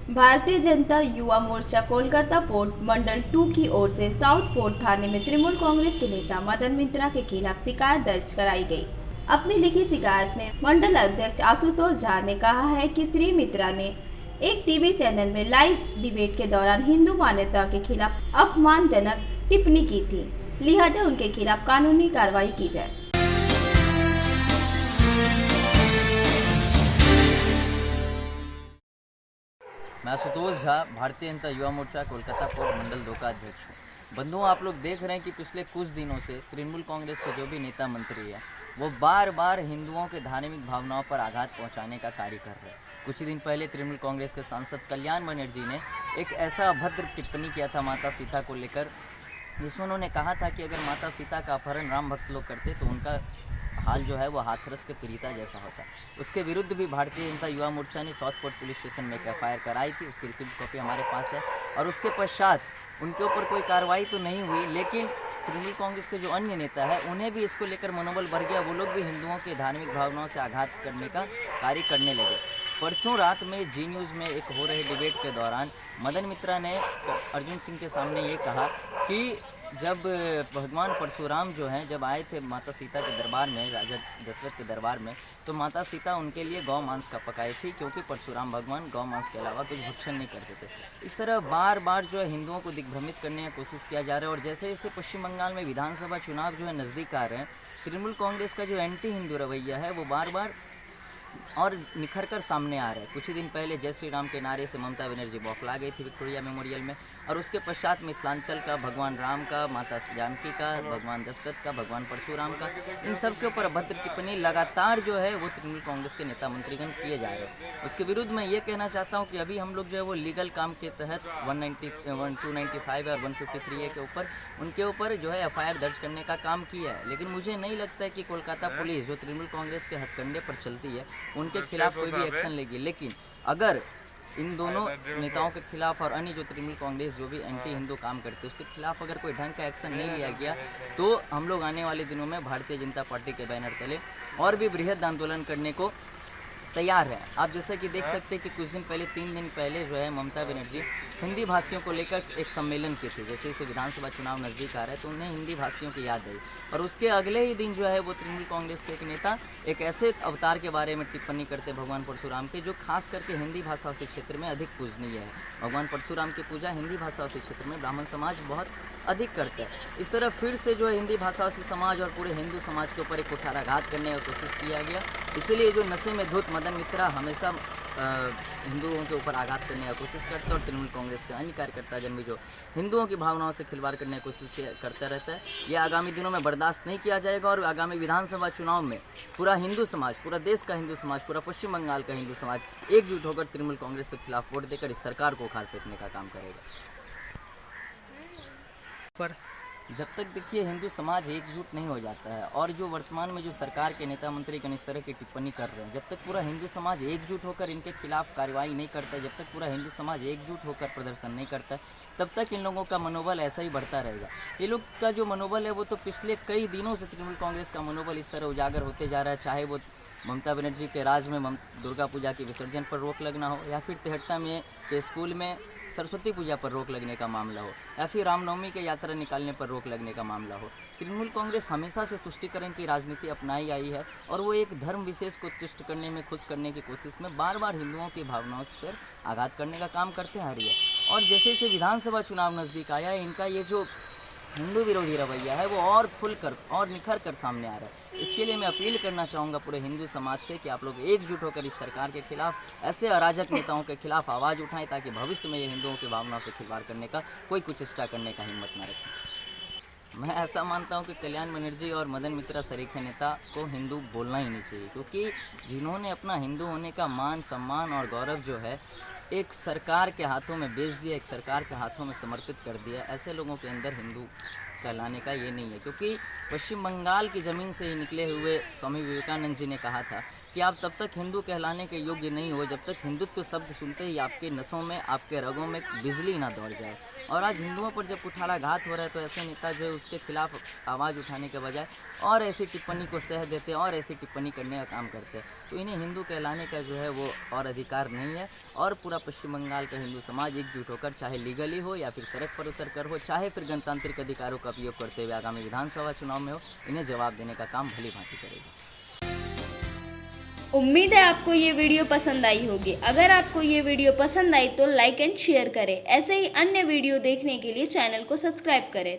Bharatiya Janata Yuva Morcha Kolkata port मंडल 2 की ओर से south port थाने में तृणमूल कांग्रेस के नेता मदन मित्रा के खिलाफ शिकायत दर्ज कराई गई। अपनी लिखित शिकायत में मंडल अध्यक्ष आशुतोष झा ने कहा है कि श्री मित्रा ने एक टीवी चैनल में लाइव डिबेट के दौरान हिंदू मान्यता के खिलाफ अपमानजनक टिप्पणी की थी, लिहाजा उनके खिलाफ कानूनी कार्रवाई की जाए। मैं आशुतोष झा, भारतीय जनता युवा मोर्चा कोलकाता पोर्ट मंडल 2 का अध्यक्ष हूँ। बंधुओं, आप लोग देख रहे हैं कि पिछले कुछ दिनों से तृणमूल कांग्रेस के जो भी नेता मंत्री हैं वो बार बार हिंदुओं के धार्मिक भावनाओं पर आघात पहुंचाने का कार्य कर रहे हैं। कुछ ही दिन पहले तृणमूल कांग्रेस के सांसद कल्याण बनर्जी ने एक ऐसा अभद्र टिप्पणी किया था माता सीता को लेकर, जिसमें उन्होंने कहा था कि अगर माता सीता का अपहरण राम भक्त लोग करते तो उनका हाल जो है वो हाथरस के पीड़िता जैसा होता। उसके विरुद्ध भी भारतीय जनता युवा मोर्चा ने साउथ पोर्ट पुलिस स्टेशन में एक एफआईआर कराई थी। उसकी रिसीप्ट कॉपी हमारे पास है और उसके पश्चात उनके ऊपर कोई कार्रवाई तो नहीं हुई, लेकिन तृणमूल कांग्रेस के जो अन्य नेता है उन्हें भी इसको लेकर मनोबल बढ़ गया। वो लोग भी हिंदुओं के धार्मिक भावनाओं से आघात करने का कार्य करने लगे। परसों रात में जी न्यूज़ में एक हो रहे डिबेट के दौरान मदन मित्रा ने अर्जुन सिंह के सामने ये कहा कि जब भगवान परशुराम जो हैं जब आए थे माता सीता के दरबार में, राजा दशरथ के दरबार में, तो माता सीता उनके लिए गौ मांस का पकाई थी, क्योंकि परशुराम भगवान गौ मांस के अलावा कुछ भक्षण नहीं करते थे। इस तरह बार बार जो है हिंदुओं को दिग्भ्रमित करने की कोशिश किया जा रहा है। और जैसे जैसे पश्चिम बंगाल में विधानसभा चुनाव जो है नज़दीक आ रहे हैं, तृणमूल कांग्रेस का जो एंटी हिंदू रवैया है वो बार बार और निखर कर सामने आ रहा है। कुछ ही दिन पहले जय श्री राम के नारे से ममता बनर्जी बौखला गई थी विक्टोरिया मेमोरियल में, और उसके पश्चात मिथिलांचल का, भगवान राम का, माता जानकी का, भगवान दशरथ का, भगवान परशुराम का, इन सब के ऊपर अभद्र टिप्पणी लगातार जो है वो तृणमूल कांग्रेस के नेता मंत्रीगण किए जा रहे हैं। उसके विरुद्ध मैं ये कहना चाहता हूँ कि अभी हम लोग जो है वो लीगल काम के तहत 295 और 153A के ऊपर उनके ऊपर जो है एफआईआर दर्ज करने का काम किया है। लेकिन मुझे नहीं लगता है कि कोलकाता पुलिस जो तृणमूल कांग्रेस के हथकंडे पर चलती है उनके खिलाफ कोई भी एक्शन लेगी। लेकिन अगर इन दोनों नेताओं के खिलाफ और अन्य जो तृणमूल कांग्रेस जो भी एंटी हिंदू काम करते हैं उसके खिलाफ अगर कोई ढंग का एक्शन नहीं लिया गया तो हम लोग आने वाले दिनों में भारतीय जनता पार्टी के बैनर तले और भी बृहद आंदोलन करने को तैयार है। आप जैसा कि देख सकते हैं कि कुछ दिन पहले, 3 दिन पहले जो है ममता बनर्जी हिंदी भाषियों को लेकर एक सम्मेलन की थी। जैसे जैसे विधानसभा चुनाव नज़दीक आ रहा है तो उन्हें हिंदी भाषियों की याद आई, और उसके अगले ही दिन जो है वो तृणमूल कांग्रेस के एक नेता एक ऐसे अवतार के बारे में टिप्पणी करते भगवान परशुराम के, जो खास करके हिंदी भाषा से क्षेत्र में अधिक पूजनीय है। भगवान परशुराम की पूजा हिंदी भाषा से क्षेत्र में ब्राह्मण समाज बहुत अधिक करता है। इस तरह फिर से जो है हिंदी भाषा से समाज और पूरे हिंदू समाज के ऊपर एक कुठाराघात करने की कोशिश किया गया। इसीलिए जो नशे में धुत मदन मित्रा हमेशा हिंदुओं के ऊपर आघात करने की कोशिश करता है, और तृणमूल कांग्रेस के अन्य कार्यकर्ता जन भी जो हिंदुओं की भावनाओं से खिलवाड़ करने की कोशिश करता रहता है, ये आगामी दिनों में बर्दाश्त नहीं किया जाएगा। और आगामी विधानसभा चुनाव में पूरा हिंदू समाज, पूरा देश का हिंदू समाज, पूरा पश्चिम बंगाल का हिंदू समाज एकजुट होकर तृणमूल कांग्रेस के खिलाफ वोट देकर इस सरकार को उखाड़ फेंकने का काम करेगा। पर जब तक देखिए हिंदू समाज एकजुट नहीं हो जाता है, और जो वर्तमान में जो सरकार के नेता मंत्रीगण इस तरह की टिप्पणी कर रहे हैं, जब तक पूरा हिंदू समाज एकजुट होकर इनके खिलाफ कार्रवाई नहीं करता है, जब तक पूरा हिंदू समाज एकजुट होकर प्रदर्शन नहीं करता है, तब तक इन लोगों का मनोबल ऐसा ही बढ़ता रहेगा। ये लोग का जो मनोबल है वो तो पिछले कई दिनों से तृणमूल कांग्रेस का मनोबल इस तरह उजागर होते जा रहा है, चाहे वो ममता बनर्जी के राज में दुर्गा पूजा के विसर्जन पर रोक लगना हो, या फिर तिहट्टा में के स्कूल में सरस्वती पूजा पर रोक लगने का मामला हो, या फिर रामनवमी के यात्रा निकालने पर रोक लगने का मामला हो। तृणमूल कांग्रेस हमेशा से तुष्टिकरण की राजनीति अपनाई आई है, और वो एक धर्म विशेष को तुष्ट करने में, खुश करने की कोशिश में बार बार हिंदुओं की भावनाओं पर आघात करने का काम करते आ रही है। और जैसे जैसे विधानसभा चुनाव नज़दीक आया है, इनका ये जो हिंदू विरोधी रवैया है वो और खुलकर और निखर कर सामने आ रहा है। इसके लिए मैं अपील करना चाहूँगा पूरे हिंदू समाज से कि आप लोग एकजुट होकर इस सरकार के खिलाफ, ऐसे अराजक नेताओं के खिलाफ आवाज़ उठाएं, ताकि भविष्य में ये हिंदुओं की भावनाओं से खिलवाड़ करने का कोई कुचेष्टा करने का हिम्मत न रखें। मैं ऐसा मानता हूँ कि कल्याण बनर्जी और मदन मित्रा सरीखे नेता को हिंदू बोलना ही नहीं चाहिए, क्योंकि जिन्होंने अपना हिंदू होने का मान, सम्मान और गौरव जो है एक सरकार के हाथों में बेच दिया, एक सरकार के हाथों में समर्पित कर दिया, ऐसे लोगों के अंदर हिंदू कहलाने का ये नहीं है। क्योंकि पश्चिम बंगाल की ज़मीन से ही निकले हुए स्वामी विवेकानंद जी ने कहा था कि आप तब तक हिंदू कहलाने के योग्य नहीं हो जब तक हिंदुत्व शब्द सुनते ही आपके नसों में, आपके रगों में बिजली ना दौड़ जाए। और आज हिंदुओं पर जब कुठाराघात हो रहा है तो ऐसे नेता जो है उसके खिलाफ आवाज़ उठाने के बजाय और ऐसी टिप्पणी को सह देते हैं और ऐसी टिप्पणी करने का काम करते हैं। तो इन्हें हिंदू कहलाने का जो है वो और अधिकार नहीं है। और पूरा पश्चिम बंगाल का हिंदू समाज एकजुट होकर, चाहे लीगली हो या फिर सड़क पर उतर कर हो, चाहे फिर गणतांत्रिक अधिकारों का उपयोग करते हुए आगामी विधानसभा चुनाव में हो, इन्हें जवाब देने का काम भली भांति करेगी। उम्मीद है आपको ये वीडियो पसंद आई होगी। अगर आपको ये वीडियो पसंद आई तो लाइक एंड शेयर करें। ऐसे ही अन्य वीडियो देखने के लिए चैनल को सब्सक्राइब करें।